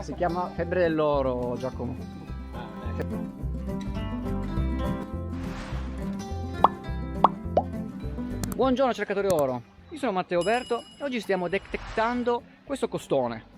Si chiama febbre dell'oro, Giacomo. Buongiorno cercatori oro, io sono Matteo Berto e oggi stiamo detectando questo costone.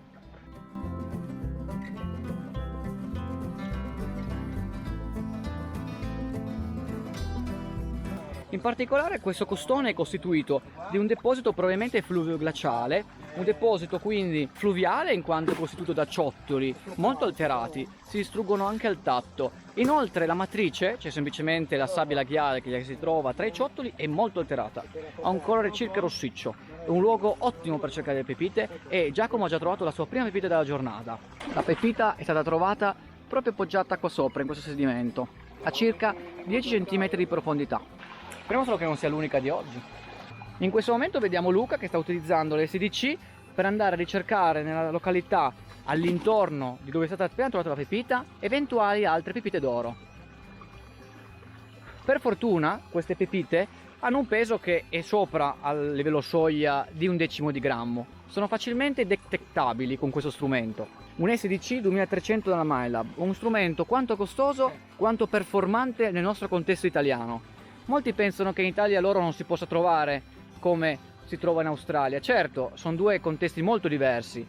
In particolare questo costone è costituito di un deposito probabilmente fluvio-glaciale, un deposito quindi fluviale in quanto è costituito da ciottoli molto alterati, si distruggono anche al tatto. Inoltre la matrice, cioè semplicemente la sabbia lachiale che si trova tra i ciottoli, è molto alterata, ha un colore circa rossiccio, è un luogo ottimo per cercare le pepite e Giacomo ha già trovato la sua prima pepita della giornata. La pepita è stata trovata proprio appoggiata qua sopra in questo sedimento, a circa 10 cm di profondità. Speriamo solo che non sia l'unica di oggi. In questo momento vediamo Luca che sta utilizzando l'SDC per andare a ricercare nella località all'intorno di dove è stata appena trovata la pepita eventuali altre pepite d'oro. Per fortuna queste pepite hanno un peso che è sopra al livello soglia di 1/10 di grammo. Sono facilmente detectabili con questo strumento. Un SDC 2300 della MyLab, uno strumento quanto costoso quanto performante nel nostro contesto italiano. Molti pensano che in Italia l'oro non si possa trovare come si trova in Australia. Certo, sono due contesti molto diversi,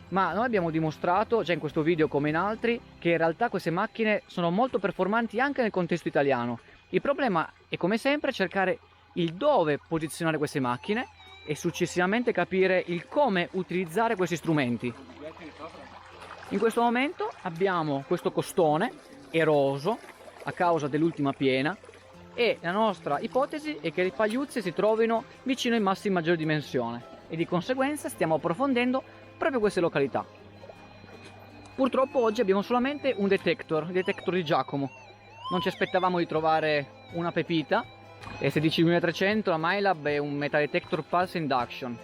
ma noi abbiamo dimostrato già in questo video come in altri che in realtà queste macchine sono molto performanti anche nel contesto italiano. Il problema è come sempre cercare il dove posizionare queste macchine e successivamente capire il come utilizzare questi strumenti. In questo momento abbiamo questo costone eroso a causa dell'ultima piena e la nostra ipotesi è che le pagliuzze si trovino vicino ai massi di maggiore dimensione e di conseguenza stiamo approfondendo proprio queste località. Purtroppo oggi abbiamo solamente un detector, il detector di Giacomo. Non ci aspettavamo di trovare una pepita. S10300, la MyLab è un metal detector pulse induction.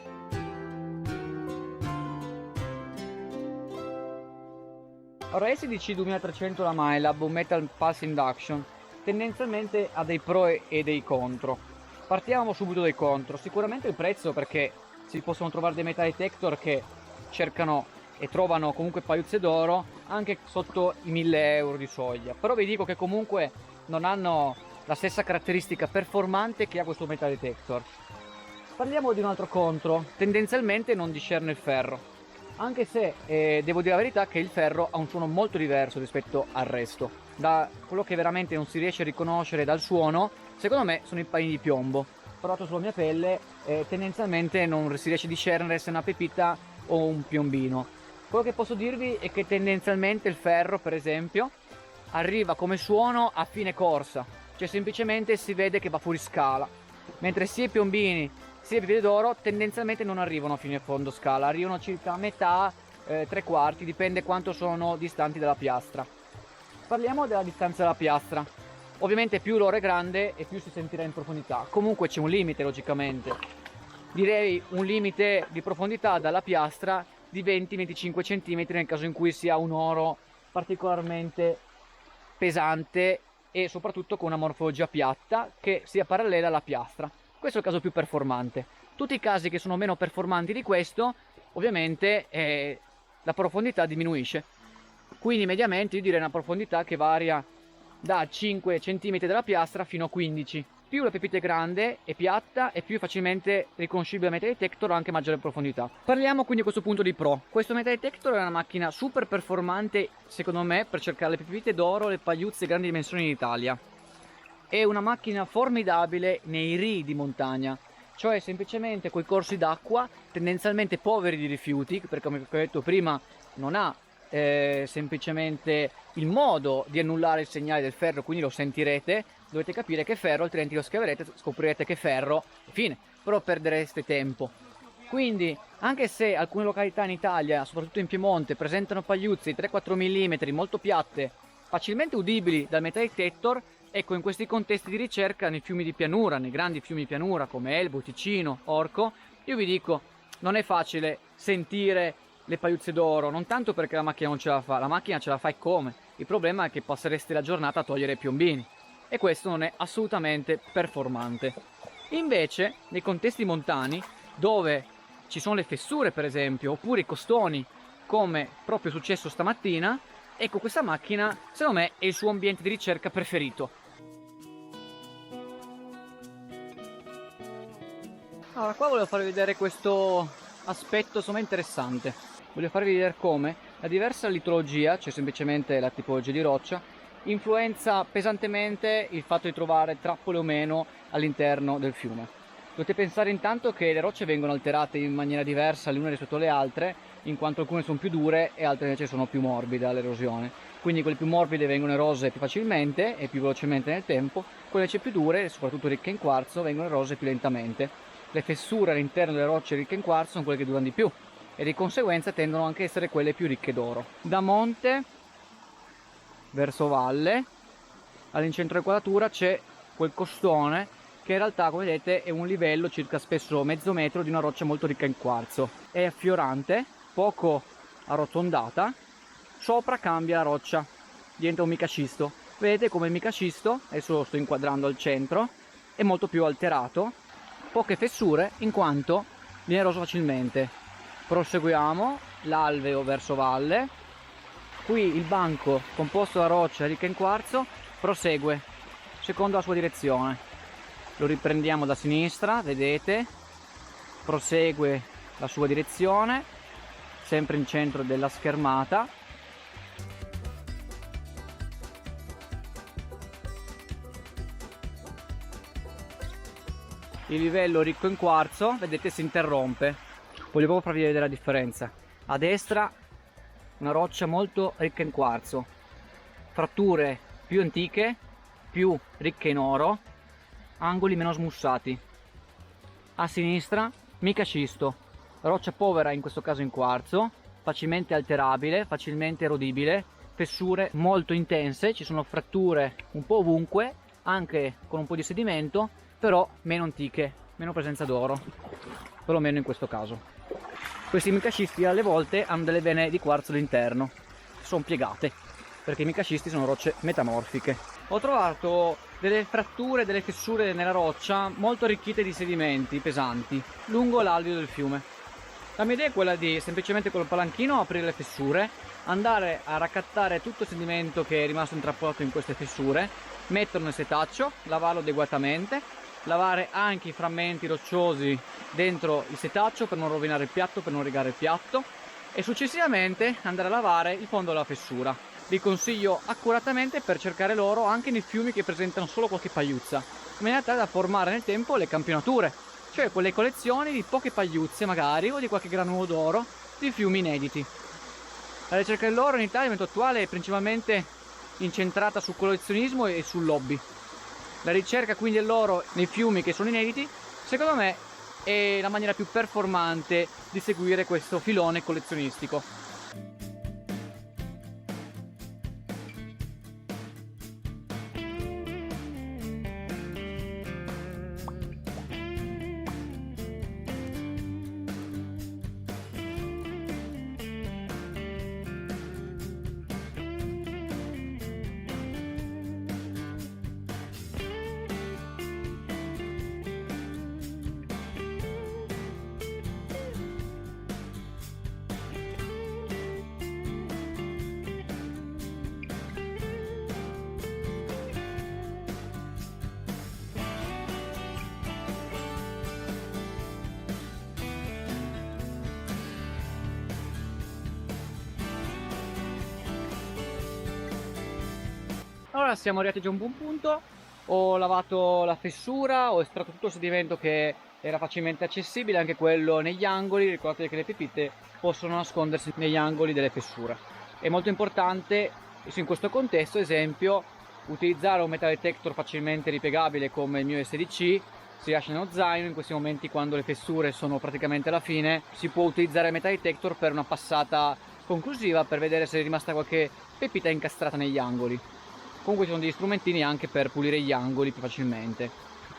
Ora SDC 2300 la MyLab, un metal pulse induction, tendenzialmente ha dei pro e dei contro. Partiamo subito dai contro. Sicuramente il prezzo, perché si possono trovare dei metal detector che cercano e trovano comunque pagliuzze d'oro anche sotto i 1000 euro di soglia, però vi dico che comunque non hanno la stessa caratteristica performante che ha questo metal detector. Parliamo di un altro contro, tendenzialmente non discerne il ferro, anche se devo dire la verità che il ferro ha un suono molto diverso rispetto al resto. Da quello che veramente non si riesce a riconoscere dal suono, secondo me sono i panni di piombo. Provato sulla mia pelle, tendenzialmente non si riesce a discernere se è una pepita o un piombino. Quello che posso dirvi è che tendenzialmente il ferro, per esempio, arriva come suono a fine corsa, cioè semplicemente si vede che va fuori scala, mentre sia i piombini sia le pepite d'oro tendenzialmente non arrivano a fine fondo scala, arrivano circa a metà, 3/4, dipende quanto sono distanti dalla piastra. Parliamo della distanza dalla piastra. Ovviamente più l'oro è grande e più si sentirà in profondità. Comunque c'è un limite logicamente. Direi un limite di profondità dalla piastra di 20-25 cm nel caso in cui sia un oro particolarmente pesante e soprattutto con una morfologia piatta che sia parallela alla piastra. Questo è il caso più performante. Tutti i casi che sono meno performanti di questo, ovviamente la profondità diminuisce. Quindi mediamente io direi una profondità che varia da 5 cm dalla piastra fino a 15. Più la pepita è grande e piatta e più facilmente riconoscibile metal detector ha anche maggiore profondità. Parliamo quindi a questo punto di pro. Questo metal detector è una macchina super performante secondo me per cercare le pepite d'oro, le pagliuzze grandi dimensioni in Italia. È una macchina formidabile nei rii di montagna, cioè semplicemente quei corsi d'acqua tendenzialmente poveri di rifiuti, perché come ho detto prima non ha semplicemente il modo di annullare il segnale del ferro, quindi lo sentirete, dovete capire che è ferro, altrimenti lo scaverete, scoprirete che è ferro e fine, però perdereste tempo. Quindi anche se alcune località in Italia, soprattutto in Piemonte, presentano pagliuzze di 3-4 mm molto piatte, facilmente udibili dal metal detector, ecco, in questi contesti di ricerca, nei fiumi di pianura, nei grandi fiumi di pianura come Elbo, Ticino, Orco, io vi dico, non è facile sentire le pagliuzze d'oro, non tanto perché la macchina non ce la fa, la macchina ce la fa e come. Il problema è che passereste la giornata a togliere i piombini e questo non è assolutamente performante. Invece, nei contesti montani, dove ci sono le fessure per esempio, oppure i costoni come proprio è successo stamattina. Ecco, questa macchina secondo me è il suo ambiente di ricerca preferito. Allora, qua volevo farvi vedere questo aspetto insomma interessante. Voglio farvi vedere come la diversa litologia, cioè semplicemente la tipologia di roccia, influenza pesantemente il fatto di trovare trappole o meno all'interno del fiume. Dovete pensare intanto che le rocce vengono alterate in maniera diversa le une rispetto alle altre, in quanto alcune sono più dure e altre invece sono più morbide all'erosione. Quindi quelle più morbide vengono erose più facilmente e più velocemente nel tempo, quelle invece più dure, soprattutto ricche in quarzo, vengono erose più lentamente. Le fessure all'interno delle rocce ricche in quarzo sono quelle che durano di più e di conseguenza tendono anche a essere quelle più ricche d'oro. Da monte verso valle, all'incentro dell'inquadratura c'è quel costone che in realtà, come vedete, è un livello circa spesso mezzo metro di una roccia molto ricca in quarzo. È affiorante, poco arrotondata, sopra cambia la roccia, diventa un micascisto. Vedete come il micascisto, adesso lo sto inquadrando al centro, è molto più alterato, poche fessure in quanto viene eroso facilmente. Proseguiamo l'alveo verso valle. Qui il banco composto da roccia ricca in quarzo prosegue secondo la sua direzione. Lo riprendiamo da sinistra, vedete, prosegue la sua direzione, sempre in centro della schermata. Il livello ricco in quarzo, vedete, si interrompe. Voglio proprio farvi vedere la differenza. A destra una roccia molto ricca in quarzo, fratture più antiche, più ricche in oro, angoli meno smussati. A sinistra micascisto, roccia povera in questo caso in quarzo, facilmente alterabile, facilmente erodibile, fessure molto intense, ci sono fratture un po' ovunque, anche con un po' di sedimento, però meno antiche, meno presenza d'oro, perlomeno in questo caso. Questi micascisti alle volte hanno delle vene di quarzo all'interno, sono piegate, perché i micascisti sono rocce metamorfiche. Ho trovato delle fratture, delle fessure nella roccia molto arricchite di sedimenti pesanti lungo l'alveo del fiume. La mia idea è quella di semplicemente col palanchino aprire le fessure, andare a raccattare tutto il sedimento che è rimasto intrappolato in queste fessure, metterlo nel setaccio, lavarlo adeguatamente, lavare anche i frammenti rocciosi dentro il setaccio per non rovinare il piatto, per non rigare il piatto, e successivamente andare a lavare il fondo della fessura. Vi consiglio accuratamente per cercare l'oro anche nei fiumi che presentano solo qualche pagliuzza, in maniera tale da formare nel tempo le campionature, cioè quelle collezioni di poche pagliuzze magari o di qualche granulo d'oro di fiumi inediti. La ricerca dell'oro in Italia al momento attuale è principalmente incentrata sul collezionismo e sul lobby. La ricerca quindi dell'oro nei fiumi che sono inediti, secondo me, è la maniera più performante di seguire questo filone collezionistico. Allora siamo arrivati già a un buon punto, ho lavato la fessura, ho estratto tutto il sedimento che era facilmente accessibile, anche quello negli angoli. Ricordate che le pepite possono nascondersi negli angoli delle fessure. È molto importante in questo contesto, esempio, utilizzare un metal detector facilmente ripiegabile come il mio SDC. Si lascia nello zaino, in questi momenti quando le fessure sono praticamente alla fine si può utilizzare il metal detector per una passata conclusiva per vedere se è rimasta qualche pepita incastrata negli angoli. Comunque ci sono degli strumentini anche per pulire gli angoli più facilmente.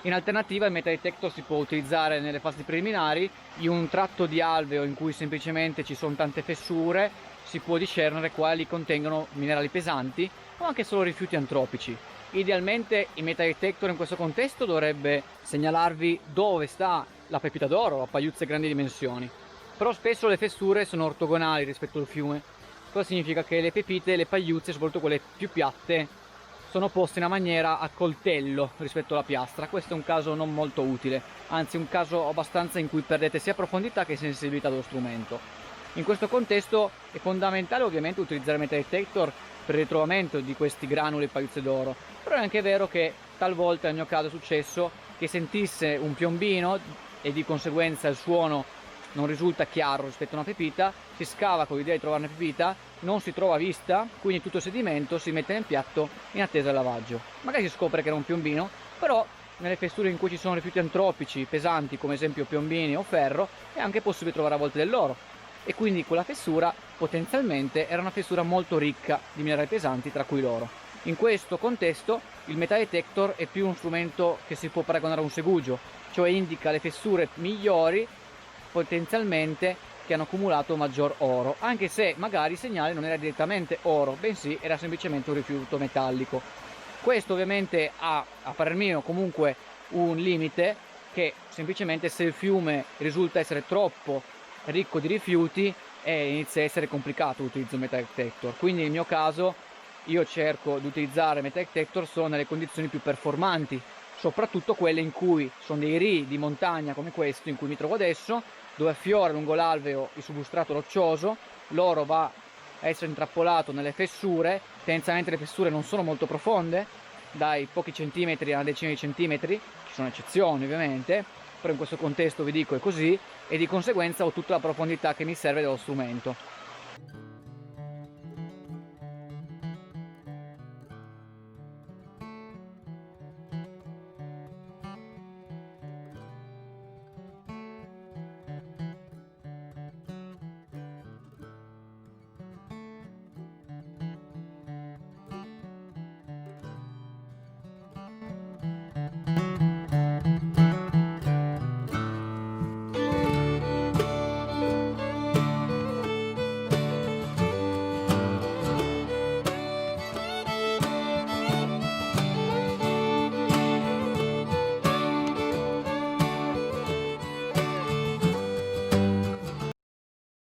In alternativa il metal detector si può utilizzare nelle fasi preliminari. In un tratto di alveo in cui semplicemente ci sono tante fessure si può discernere quali contengono minerali pesanti o anche solo rifiuti antropici. Idealmente il metal detector in questo contesto dovrebbe segnalarvi dove sta la pepita d'oro, la pagliuzza di grandi dimensioni. però spesso le fessure sono ortogonali rispetto al fiume. Cosa significa? Che le pepite, le pagliuzze, soprattutto quelle più piatte, sono poste in una maniera a coltello rispetto alla piastra. Questo è un caso non molto utile, anzi un caso abbastanza in cui perdete sia profondità che sensibilità dello strumento. In questo contesto è fondamentale ovviamente utilizzare metal detector per il ritrovamento di questi granuli pagliuzze d'oro, però è anche vero che talvolta nel mio caso è successo che sentisse un piombino e di conseguenza il suono non risulta chiaro rispetto a una pepita, si scava con l'idea di trovare una pepita, non si trova vista, quindi tutto il sedimento si mette nel piatto in attesa del lavaggio. Magari si scopre che era un piombino, però nelle fessure in cui ci sono rifiuti antropici pesanti come esempio piombini o ferro è anche possibile trovare a volte dell'oro, e quindi quella fessura potenzialmente era una fessura molto ricca di minerali pesanti, tra cui l'oro. In questo contesto il metal detector è più uno strumento che si può paragonare a un segugio, cioè indica le fessure migliori potenzialmente che hanno accumulato maggior oro, anche se magari il segnale non era direttamente oro, bensì era semplicemente un rifiuto metallico. Questo ovviamente ha, a parer mio, comunque un limite, che semplicemente se il fiume risulta essere troppo ricco di rifiuti inizia a essere complicato l'utilizzo metal detector. Quindi nel mio caso io cerco di utilizzare metal detector solo nelle condizioni più performanti, soprattutto quelle in cui sono dei rii di montagna come questo in cui mi trovo adesso, dove affiora lungo l'alveo il substrato roccioso, l'oro va a essere intrappolato nelle fessure. Tendenzialmente le fessure non sono molto profonde, dai pochi centimetri a una decina di centimetri, ci sono eccezioni ovviamente, però in questo contesto vi dico è così, e di conseguenza ho tutta la profondità che mi serve dello strumento.